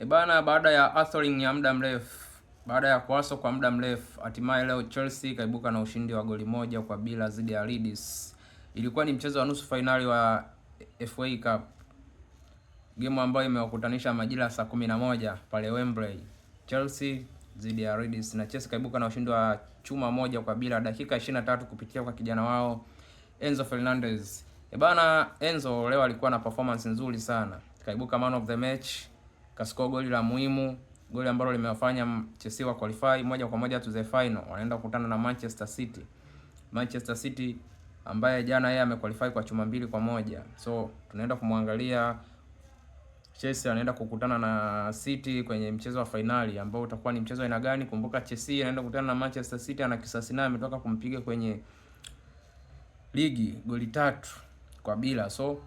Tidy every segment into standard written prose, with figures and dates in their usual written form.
Bana, baada ya hustling ya muda mrefu, baada ya kuaso kwa muda mrefu, hatimaye leo Chelsea kaibuka na ushindi wa goli 1-0 dhidi ya Leeds. Ilikuwa ni mchezo wa nusu finali wa FA Cup, game ambayo imewakutanisha majira saa 11 pale Wembley, Chelsea dhidi ya Leeds, na Chelsea kaibuka na ushindi wa chuma 1-0 dakika 23 kupitia kwa kijana wao Enzo Fernandez. Bana, Enzo leo alikuwa na performance nzuri sana, kaibuka man of the match, kascore goli la muhimu, goli ambalo limewafanya Chelsea wa qualify moja kwa moja to the final. Wanaenda kukutana na Manchester City. Manchester City ambaye jana yeye amequalify kwa chuma 2-1. So tunaenda kumwangalia Chelsea anaenda kukutana na City kwenye mchezo wa finali ambao utakuwa ni mchezo aina gani? Kumbuka Chelsea anaenda kukutana na Manchester City, ana kisasi naye ametoka kumpiga kwenye ligi goli 3-0. So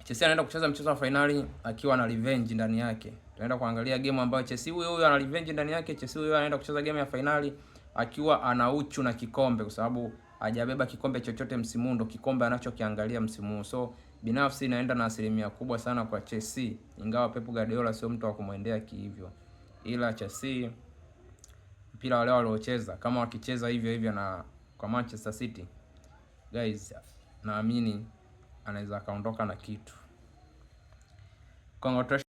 Chelsea anaenda kucheza mchezo wa finali akiwa na revenge ndani yake. Tunaenda kuangalia game ambayo Chelsea huyo ana revenge ndani yake. Chelsea huyo anaenda kucheza game ya finali akiwa ana uchu na kikombe, kwa sababu hajabeba kikombe chochote msimu, ndo kikombe anachokiangalia msimu. So binafsi naenda na asilimia kubwa sana kwa Chelsea, ingawa Pep Guardiola sio mtu wa kumwendea kihivyo, ila Chelsea mpira wale waliocheza, kama wakicheza hivyo hivyo na kwa Manchester City, guys, naamini anaweza kaondoka na kitu. Congratulations.